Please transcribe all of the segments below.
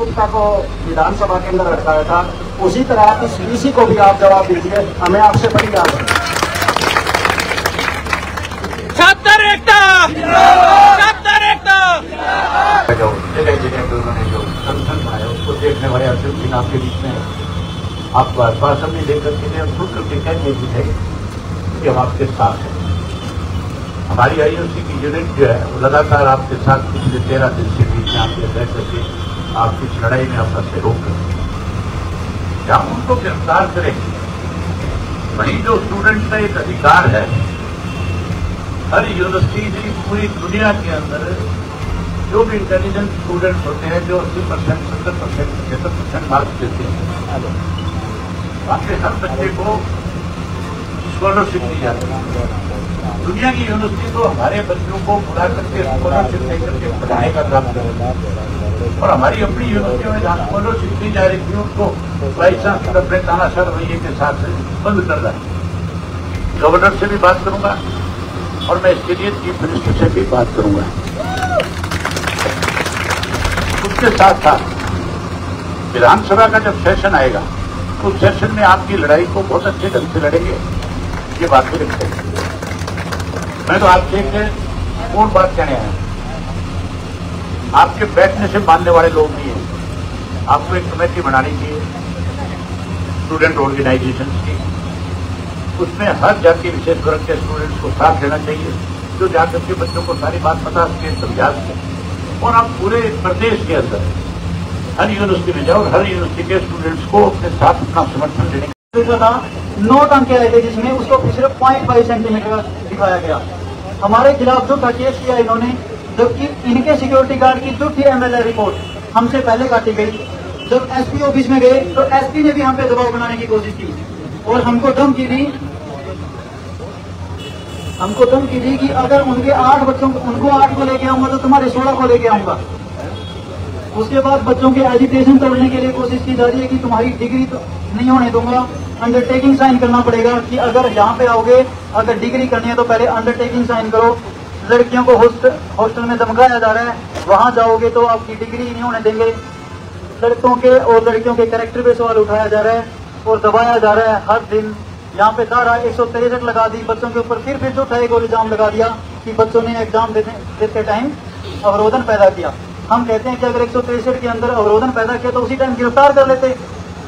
गुप्ता को विधानसभा के अंदर अटकाया था, उसी तरह इस वीसी को भी आप जवाब दीजिए। हमें आपसे बड़ी याद है। छात्र एकता, छात्र एकता। जगह जगह पे उन्होंने जो संगठन बनाया उसको देखने वाले अर्जुन सिंह आपके बीच में आपको आश्वासन नहीं देकर के और खुल करके कहने की है कि हम आपके साथ हैं। हमारी आईओसी की यूनिट जो है वो लगातार आपके साथ पिछले 13 दिन से बीच में आपके रह करके आपकी इस लड़ाई में अपना सहयोग करें। जहाँ उनको गिरफ्तार करेंगे वहीं जो स्टूडेंट का एक अधिकार है, हर यूनिवर्सिटी पूरी दुनिया के अंदर जो भी इंटेलिजेंट स्टूडेंट होते हैं जो 80%, 70%, 75% मार्क्स देते हैं, आपके हर बच्चे को स्कॉलरशिप दी जाती है। दुनिया की यूनिवर्सिटी तो हमारे बच्चों को बुला करके स्कॉलरशिप देकर के पढ़ाने का काम कर रही है, और हमारी अपनी यूनिवर्सिटियों में जहाँ स्कॉलरशिप दी जा रही थी उसको वाइस चांसलर अपने तानाशाह रवैये के साथ बंद कर रहा है। गवर्नर से भी बात करूंगा और मैं इसके लिए चीफ मिनिस्टर से भी बात करूंगा। उसके साथ साथ विधानसभा का जब सेशन आएगा उस सेशन में आपकी लड़ाई को बहुत अच्छे ढंग से लड़ेंगे, ये बात भी रखते हैं। मैं तो आपसे एक और बात कहने आया, आपके बैठने से मानने वाले लोग नहीं हैं। आपको एक कमेटी बनानी चाहिए स्टूडेंट ऑर्गेनाइजेशन की, उसमें हर जाति विशेष वर्ग के स्टूडेंट्स को साथ लेना चाहिए, जो जाकर के बच्चों को सारी बात पता सके, समझा सके। और आप पूरे प्रदेश के अंदर हर यूनिवर्सिटी में जाओ और हर यूनिवर्सिटी के स्टूडेंट्स को अपने साथ अपना समर्थन देने का 9 अंक आए थे, जिसमें उसको सिर्फ 0.5 सेंटीमीटर दिखाया गया। हमारे खिलाफ जो था केस किया इन्होंने, जबकि इनके सिक्योरिटी गार्ड की जो थी एमएलए रिपोर्ट हमसे पहले काटी गई। जब एसपी ऑफिस में गए तो एसपी ने भी हम पे दबाव बनाने की कोशिश की और हमको धमकी दी कि अगर उनके 8 बच्चों उनको 8 को लेके आऊंगा तो तुम्हारे 16 को लेके आऊंगा। उसके बाद बच्चों के एजुकेशन तोड़ने के लिए कोशिश की जा रही है कि तुम्हारी डिग्री तो नहीं होने दूंगा, अंडरटेकिंग साइन करना पड़ेगा कि अगर यहाँ पे आओगे, अगर डिग्री करनी है तो पहले अंडरटेकिंग साइन करो। लड़कियों को हॉस्टल में धमकाया जा रहा है, वहां जाओगे तो आपकी डिग्री नहीं होने देंगे। लड़कों के और लड़कियों के कैरेक्टर पे सवाल उठाया जा रहा है और दबाया जा रहा है हर दिन। यहाँ पे धारा 163 लगा दी बच्चों के ऊपर, फिर जो था एक और इल्जाम लगा दिया कि बच्चों ने एग्जाम देते टाइम अवरोधन पैदा किया। हम कहते हैं कि अगर 163 के अंदर अवरोधन पैदा किया तो उसी टाइम गिरफ्तार कर लेते।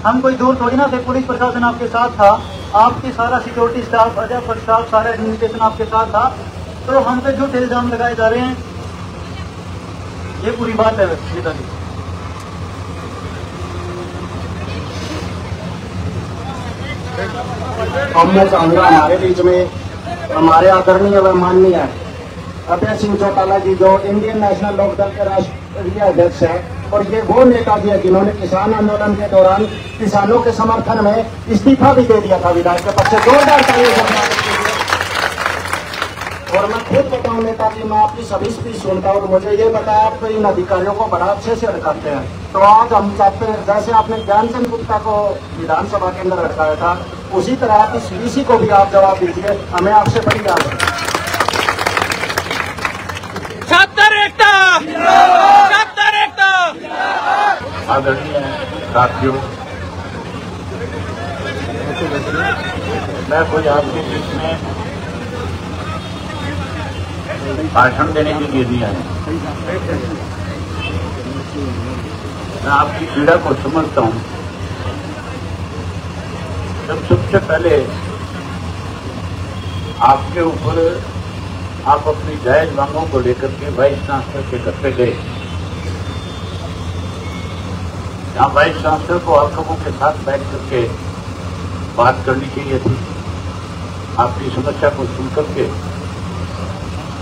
हम कोई दूर थोड़ी ना थे, पुलिस प्रशासन आपके साथ था, आपकी सारा सिक्योरिटी स्टाफ, अध्यापक स्टाफ, सारा एडमिनिस्ट्रेशन आपके साथ था, तो हम पे जो इल्जाम लगाए जा रहे हैं ये पूरी बात है नेताजी। अब मैं चाहूंगा हमारे बीच में हमारे आदरणीय व माननीय अभय सिंह चौटाला जी, जो इंडियन नेशनल लोकदल के राष्ट्रीय अध्यक्ष है, और ये वो नेताजी है जिन्होंने किसान आंदोलन के दौरान किसानों के समर्थन में इस्तीफा भी दे दिया था विधायक के पद से। जोरदार तालियां। और मैं खुद बताऊं नेताजी, मैं आपकी सभी स्पीच सुनता हूं और मुझे ये बताया आप इन अधिकारियों को बड़ा अच्छे से अटकाते हैं। तो आज हम चाहते हैं जैसे आपने ज्ञानचंद गुप्ता को विधानसभा के अंदर अटकाया था, उसी तरह इस वीसी को भी आप जवाब दीजिए। हमें आपसे बड़ी याद है। छात्र एकता, छात्र एकता। आदरणीय साथियों, मैं कोई आपके बीच में भाषण देने के लिए नहीं आया। मैं आपकी पीड़ा को समझता हूं। जब सबसे पहले आपके ऊपर आप अपनी जायज मांगों को लेकर के वाइस चांसलर के घर पे गए, जहां वाइस चांसलर को आप लोगों के साथ बैठ करके बात करनी चाहिए थी, आपकी समस्या को सुन करके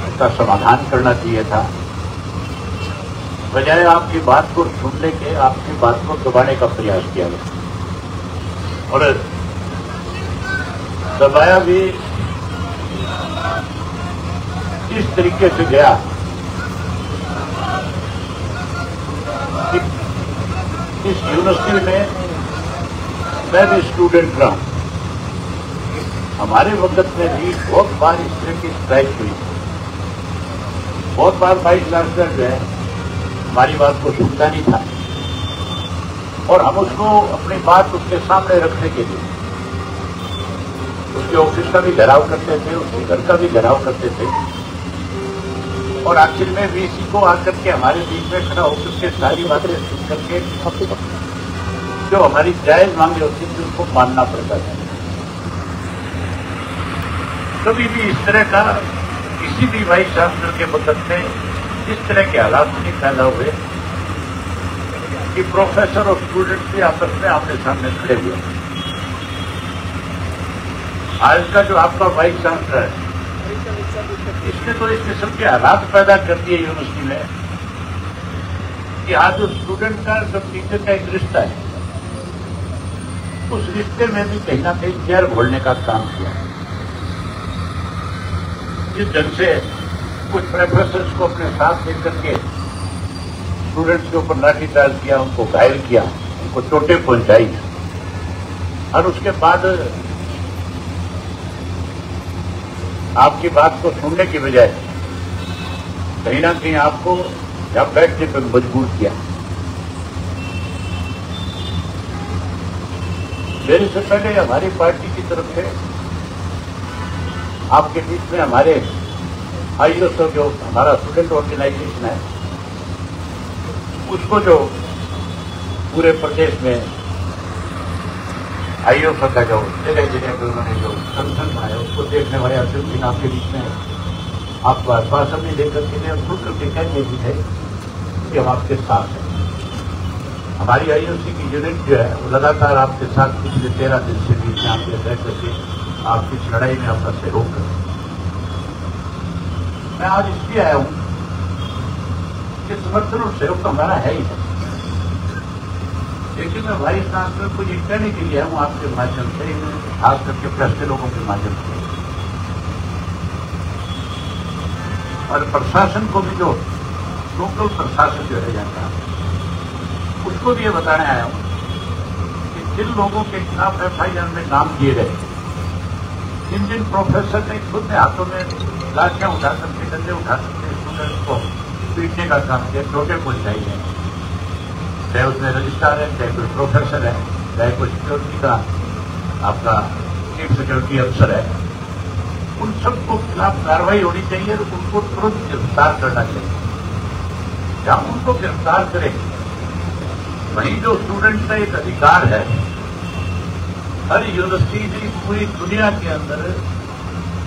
उसका समाधान करना चाहिए था, बजाय आपकी बात को सुनने के आपकी बात को दबाने का प्रयास किया गया। और दबाया भी इस तरीके से गया कि इस यूनिवर्सिटी में मैं भी स्टूडेंट रहा हूं। हमारे वक्त में भी बहुत बार इस तरह की स्ट्राइक हुई, बहुत बार वाइस चांसलर जो है हमारी बात को सुनता नहीं था, और हम उसको अपनी बात उसके सामने रखने के लिए उसके ऑफिस का भी घेराव करते थे, उसके घर का भी घेराव करते थे और आखिर में वीसी को आकर के हमारे बीच में खड़ा होकर के सारी बातें सुन करके जो हमारी जायज मांगे होती थी उसको मानना पड़ता था। कभी भी इस तरह का किसी भी वाइस चांसलर के वक्त में इस तरह के हालात नहीं पैदा हुए कि प्रोफेसर और स्टूडेंट भी आपस में आमने सामने खड़े हुए। आज का जो आपका वाइस चांसलर है इसने तो इस किस्म के हालात पैदा कर दिए यूनिवर्सिटी में कि आज जो स्टूडेंट का जो टीचर का एक रिश्ता है उस रिश्ते में भी कहीं ना कहीं जहर घोलने का काम किया। जिस ढंग से कुछ प्रोफेसर्स को अपने साथ लेकर के स्टूडेंट्स के ऊपर लाठीचार्ज किया, उनको घायल किया, उनको चोटें पहुंचाई और उसके बाद आपकी बात को सुनने की बजाय कहीं ना कहीं आपको यहाँ बैठने पर मजबूर किया। मेरे से पहले हमारी पार्टी की तरफ से आपके बीच में हमारे आईओएस जो हमारा स्टूडेंट ऑर्गेनाइजेशन है उसको जो पूरे प्रदेश में आईओएस का जो जगह जगह पे उन्होंने जो संगठन बनाया उसको देखने वाले अशोक सिंह आपके बीच में आपको आश्वासन नहीं देकर के लिए खुल करके कहने भी है कि हम आपके साथ हैं। हमारी आईओसी की यूनिट जो है वो लगातार आपके साथ पिछले 13 दिन से बीच में आपके रह करके आपकी इस लड़ाई में आपका सहयोग करें। मैं आज इसलिए आया हूं कि समर्थन और सहयोग तो हमारा है ही है, लेकिन मैं वाइस चांसलर को ये कहने के लिए आया हूं आपके माध्यम से, खास करके प्रेस के लोगों के माध्यम से और प्रशासन को भी, जो लोकल प्रशासन जो है जाता है उसको भी ये बताने आया हूं कि जिन लोगों के खिलाफ एफआईआर में नाम दिए गए, जिन प्रोफेसर ने खुद ने हाथों में लाठियां उठा सकते, डंडे उठा सकते स्टूडेंट्स को पीटने का काम किया, चोटें पहुंचाई है, चाहे उसमें रजिस्ट्रार है, चाहे कोई प्रोफेसर है, चाहे कोई सिक्योरिटी का आपका चीफ सिक्योरिटी अफसर है, उन सबको खिलाफ कार्रवाई होनी चाहिए और उनको तुरंत गिरफ्तार करना चाहिए। जहां उनको गिरफ्तार करें वहीं जो स्टूडेंट का एक अधिकार है, हर यूनिवर्सिटी पूरी दुनिया के अंदर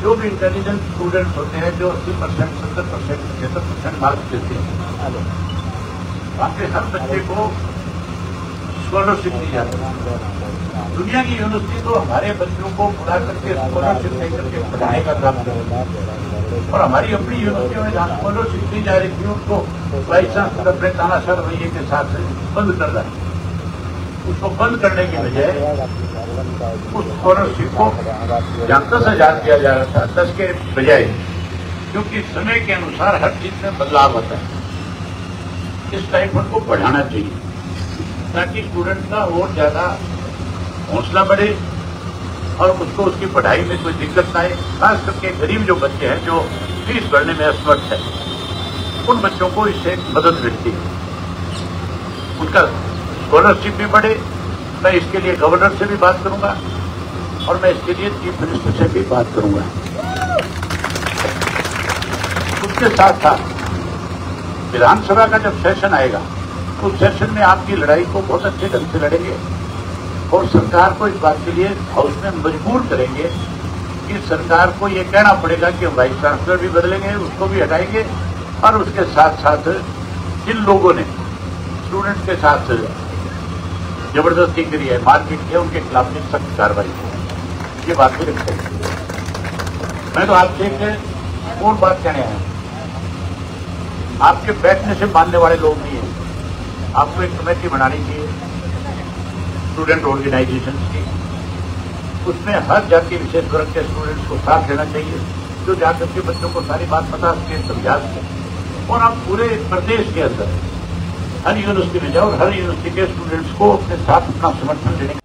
जो भी इंटेलिजेंट स्टूडेंट्स होते हैं जो 80%, 70%, 75% मार्क्स देते हैं, आपके हर बच्चे को स्कॉलरशिप दी जाती है। दुनिया की यूनिवर्सिटी तो हमारे बच्चों को बुला करके स्कॉलरशिप देकर के पढ़ाने का काम करती है और हमारी अपनी यूनिवर्सिटियों में जहां स्कॉलरशिप दी जा रही थी उसको वाइस चांसलर अपने तानाशाह रवैये के साथ बंद कर रहा है। उसको बंद करने की बजाय उस स्कॉलरशिप को जहां 10,000 दिया जा रहा था 10 के बजाय, क्योंकि समय के अनुसार हर चीज में बदलाव होता है, इस स्टाइपेंड को बढ़ाना चाहिए ताकि स्टूडेंट का और ज्यादा हौसला बढ़े और उसको उसकी पढ़ाई में कोई दिक्कत ना आए। खास करके गरीब जो बच्चे हैं जो फीस भरने में असमर्थ है, उन बच्चों को इससे मदद मिलती है, उनका स्कॉलरशिप भी बढ़े। मैं इसके लिए गवर्नर से भी बात करूंगा और मैं इसके लिए चीफ मिनिस्टर से भी बात करूंगा। उसके साथ साथ विधानसभा का जब सेशन आएगा उस सेशन में आपकी लड़ाई को बहुत अच्छे ढंग से लड़ेंगे और सरकार को इस बात के लिए हाउस में मजबूर करेंगे कि सरकार को ये कहना पड़ेगा कि हम वाइस चांसलर भी बदलेंगे, उसको भी हटाएंगे और उसके साथ साथ जिन लोगों ने स्टूडेंट के साथ जबरदस्ती करी है, मारपीट किया, उनके खिलाफ भी सख्त कार्रवाई हो। ये बात भी रखते हैं। मैं तो आपसे एक और बात कहने आया, आपके बैठने से मानने वाले लोग नहीं है। आपको एक कमेटी बनानी चाहिए स्टूडेंट ऑर्गेनाइजेशन की, उसमें हर जाति विशेष वर्ग के स्टूडेंट्स को साथ देना चाहिए, जो जाकर के बच्चों को सारी बात पता सके, समझा सके और आप पूरे प्रदेश के अंदर हर यूनिवर्सिटी में जाओ और हर यूनिवर्सिटी के स्टूडेंट्स को अपने साथ अपना समर्थन देने